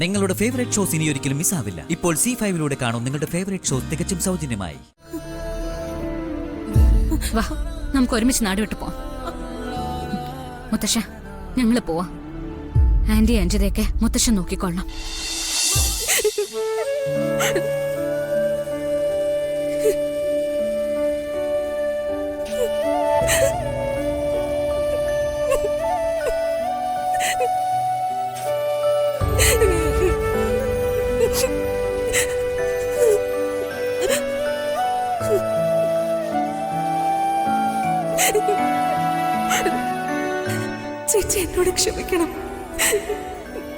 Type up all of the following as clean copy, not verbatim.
നിങ്ങളുടെ favourite shows ഇനി ഒരിക്കലും മിസ്സാവില്ല. ഇപ്പോൾ C5 കാണും നിങ്ങളുടെ ഫേവറേറ്റ് ഷോസ് തികച്ചും സൗജന്യമായി. വാ, നമുക്ക് ഒരുമിച്ച് നാട് വിട്ടു പോവാം. മുത്തശ്ശ, ഞങ്ങള് പോവാ. ആന്റി അഞ്ജതയൊക്കെ മുത്തശ്ശൻ നോക്കിക്കൊള്ളാം. ചേച്ചി എന്നോട് ക്ഷമിക്കണം.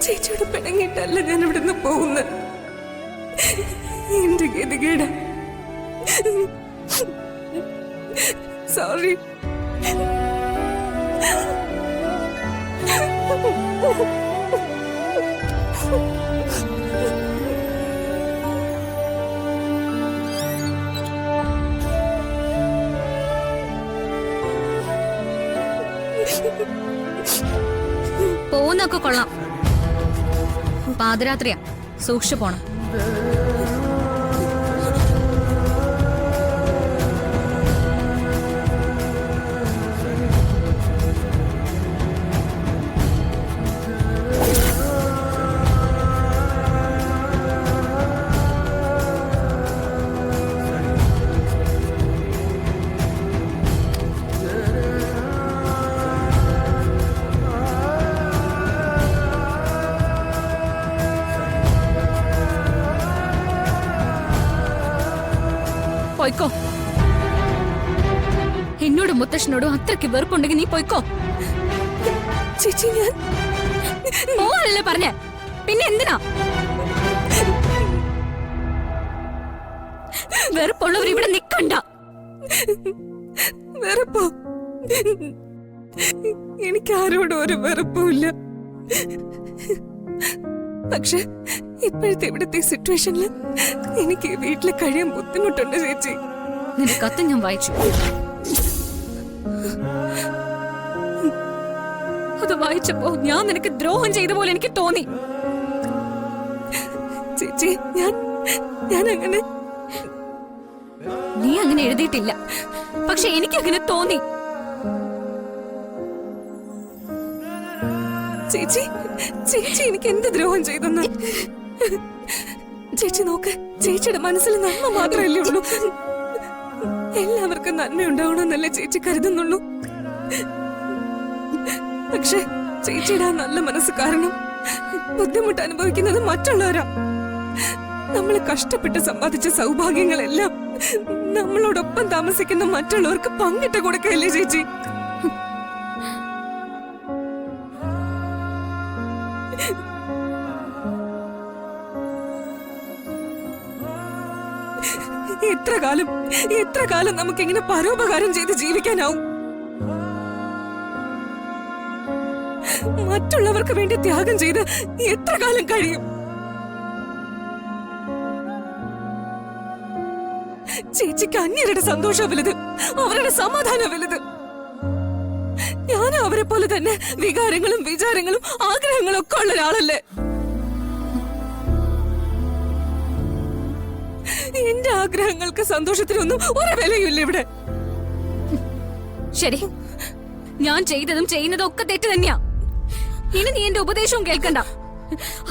ചേച്ചിയോട് പിണങ്ങിയിട്ടല്ല ഞാൻ ഇവിടുന്ന് പോകുന്നത്. എന്റെ ഗതികേട്. സോറി. പോകുന്നൊക്കെ കൊള്ളാം. പാതിരാത്രിയാ, സൂക്ഷിച്ചു പോണം. പോയിക്കോ. എന്നോടും മുത്തശ്ശനോടും അത്രയ്ക്ക് വെറുപ്പുണ്ടെങ്കിൽ നീ പോയിക്കോ. ചേച്ചി ഞാൻ പോവാനല്ലേ പറഞ്ഞേ, പിന്നെ എന്തിനാ? വെറുപ്പുള്ളവർ ഇവിടെ നിക്കണ്ട. വെറുപ്പോ? എനിക്കാരോടും ഒരു വെറുപ്പുമില്ല. പക്ഷെ ഇപ്പോഴത്തെ ഇവിടുത്തെ സിറ്റുവേഷനിൽ എനിക്ക് വീട്ടിൽ കഴിയാൻ ബുദ്ധിമുട്ടുണ്ട് ചേച്ചി. നിന്റെ കത്ത് ഞാൻ വായിച്ചു. അത് വായിച്ചപ്പോ ഞാൻ നിനക്ക് ദ്രോഹം ചെയ്ത പോലെ എനിക്ക് തോന്നി. ചേച്ചി ഞാൻ അങ്ങനെ നീ അങ്ങനെ എഴുതിയിട്ടില്ല, പക്ഷെ എനിക്ക് അങ്ങനെ തോന്നി. ചേച്ചി ചേച്ചി എനിക്ക് എന്ത് ദ്രോഹം ചെയ്തെന്ന്? ചേച്ചി നോക്ക്, ചേച്ചിയുടെ മനസ്സിൽ നന്മ മാത്രമല്ലേ ഉള്ളൂ. എല്ലാവർക്കും നന്മ ഉണ്ടാവണമെന്നല്ലേ ചേച്ചി കരുതുന്നുള്ളൂ. പക്ഷെ ചേച്ചിയുടെ ആ നല്ല മനസ്സ് കാരണം ബുദ്ധിമുട്ട് അനുഭവിക്കുന്നത് മറ്റുള്ളവരാ. നമ്മൾ കഷ്ടപ്പെട്ട് സമ്പാദിച്ച സൗഭാഗ്യങ്ങളെല്ലാം നമ്മളോടൊപ്പം താമസിക്കുന്ന മറ്റുള്ളവർക്ക് പങ്കിട്ട് കൊടുക്കല്ലേ ചേച്ചി? എത്ര കാലം നമുക്കിങ്ങനെ പരോപകാരം ചെയ്ത് ജീവിക്കാനാവും? മറ്റുള്ളവർക്ക് വേണ്ടി ത്യാഗം ചെയ്ത് എത്ര കാലം കഴിയും? ചേച്ചിക്ക് അന്യരുടെ സന്തോഷം വലുത്, അവരുടെ സമാധാനം വലുത്. ഞാനും അവരെ പോലെ തന്നെ വികാരങ്ങളും വിചാരങ്ങളും ആഗ്രഹങ്ങളും ഒക്കെ ഉള്ള ഒരാളല്ലേ. എന്റെ ആഗ്രഹങ്ങൾക്ക് സന്തോഷത്തിനൊന്നും ഒരു വിലയില്ല ഇവിടെ. ശരി, ഞാൻ ചെയ്തതും ചെയ്യുന്നതും ഒക്കെ തെറ്റ് തന്നെയാ. ഇനി നീ എന്റെ ഉപദേശവും കേൾക്കണ്ട.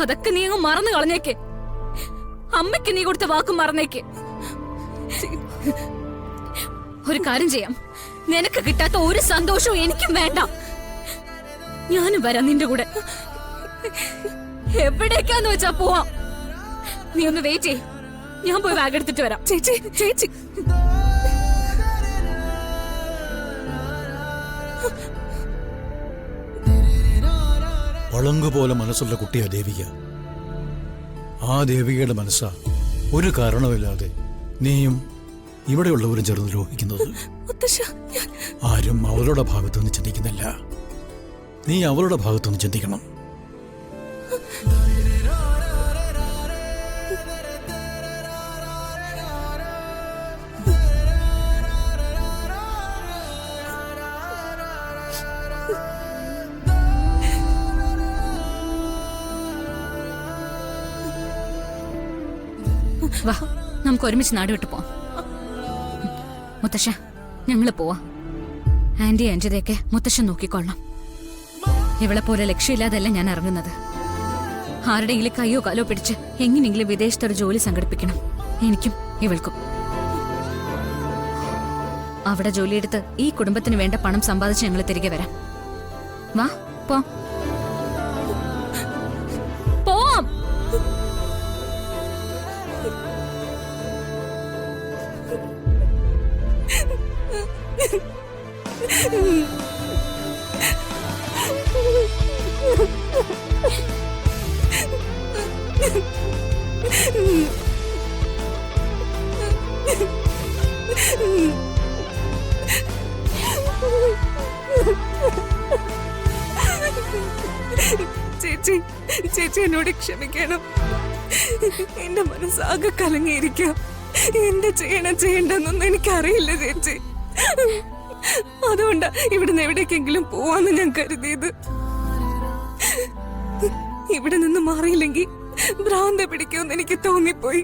അതൊക്കെ നീ അങ്ങ് മറന്നു കളഞ്ഞേക്ക്. അമ്മയ്ക്ക് നീ കൊടുത്ത വാക്കും മറന്നേക്ക്. ഒരു കാര്യം ചെയ്യാം, നിനക്ക് കിട്ടാത്ത ഒരു സന്തോഷവും എനിക്കും വേണ്ട. ഞാനും വരാം നിന്റെ കൂടെ. എവിടേക്കാന്ന് വെച്ചാ പോവാം. നീ ഒന്ന് വെയിറ്റ് ചെയ്യ്, ഞാൻ പോയി ബാഗ് എടുത്തിട്ട് വരാം. ചേച്ചി ചേച്ചി വളങ്കുപോലെ മനസ്സുള്ള കുട്ടിയാ ദേവിക. ആ ദേവികയുടെ മനസ്സാ ഒരു കാരണമില്ലാതെ നീയും ഇവിടെയുള്ളവരും ചേർന്ന് ദ്രോഹിക്കുന്നത്. ആരും അവളുടെ ഭാഗത്തുനിന്ന് ചിന്തിക്കുന്നില്ല. നീ അവളുടെ ഭാഗത്തുനിന്ന് ചിന്തിക്കണം. വാ നമുക്ക് ഒരുമിച്ച് നാട് വിട്ടു പോവാം. മുത്തശ്ശ ഞങ്ങള് പോവാ. ആന്റി അഞ്ചതയൊക്കെ മുത്തശ്ശൻ നോക്കിക്കൊള്ളാം. ഇവളെ പോലെ ലക്ഷ്യമില്ലാതല്ല ഞാൻ ഇറങ്ങുന്നത്. ആരുടെയെങ്കിലും കയ്യോ കാലോ പിടിച്ച് എങ്ങനെയെങ്കിലും വിദേശത്തൊരു ജോലി സംഘടിപ്പിക്കണം, എനിക്കും ഇവൾക്കും. അവിടെ ജോലിയെടുത്ത് ഈ കുടുംബത്തിന് വേണ്ട പണം സമ്പാദിച്ച് ഞങ്ങൾ തിരികെ വരാം. വാ പോ. പോവാം. ചേച്ചി ചേച്ചി എന്നോട് ക്ഷമിക്കണം. എന്റെ മനസ്സാകെ കലങ്ങിയിരിക്കുക. എന്താ ചെയ്യണ്ടെന്നൊന്നും എനിക്കറിയില്ല ചേച്ചി. അതുകൊണ്ടാ ഇവിടുന്ന് എവിടേക്കെങ്കിലും പോവാന്ന് ഞാൻ കരുതിയത്. ഇവിടെ നിന്ന് മാറിയില്ലെങ്കിൽ ഭ്രാന്ത പിടിക്കുമെന്ന് എനിക്ക് തോന്നിപ്പോയി.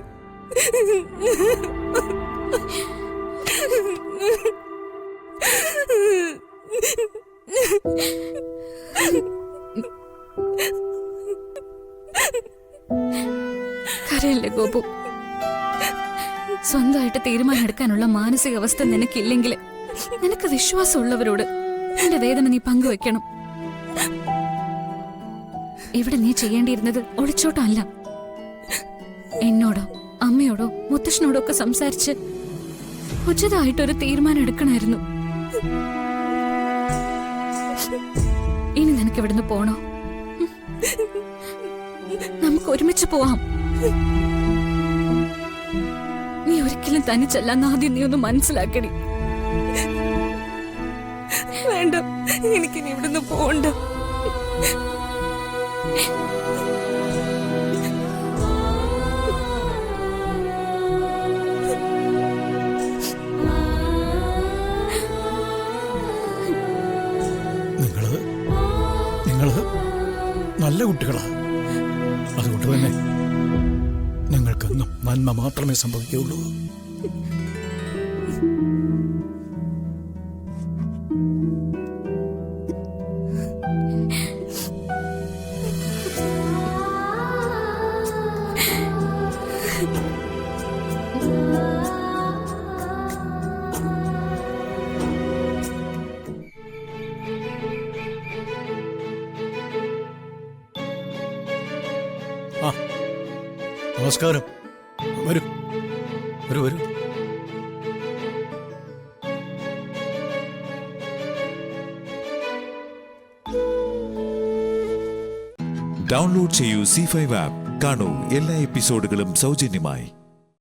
കരയല്ലേ ഗോപു. സ്വന്തമായിട്ട് തീരുമാനം എടുക്കാനുള്ള മാനസികാവസ്ഥ നിനക്കില്ലെങ്കിൽ നിനക്ക് വിശ്വാസമുള്ളവരോട് നിന്റെ വേദന നീ പങ്കുവെക്കണം. ഇവിടെ നീ ചെയ്യേണ്ടിയിരുന്നത് ഒളിച്ചോട്ടമല്ല, എന്നോടോ അമ്മയോടോ മുത്തശ്ശനോടോ ഒക്കെ സംസാരിച്ച് ഉചിതമായിട്ടൊരു തീരുമാനം എടുക്കണമായിരുന്നു. ഇനി നിനക്ക് ഇവിടുന്ന് പോണോ? നമുക്ക് ഒരുമിച്ച് പോവാം. നീ ഒരിക്കലും തനിച്ചല്ലെന്ന് ആദ്യം നീ ഒന്ന് മനസ്സിലാക്കണി. വേണ്ട, എനിക്കിനി ഇവിടുന്ന് പോണ്ട. നിങ്ങള് നല്ല കുട്ടികളാ. അതുകൊണ്ട് തന്നെ നിങ്ങൾക്കെന്നും നന്മ മാത്രമേ സംഭവിക്കുകയുള്ളൂ. നമസ്കാരം. വരൂ വരൂ വരൂ. ഡൗൺലോഡ് ചെയ്യൂ C5 ആപ്പ്. കാണൂ എല്ലാ എപ്പിസോഡുകളും സൗജന്യമായി.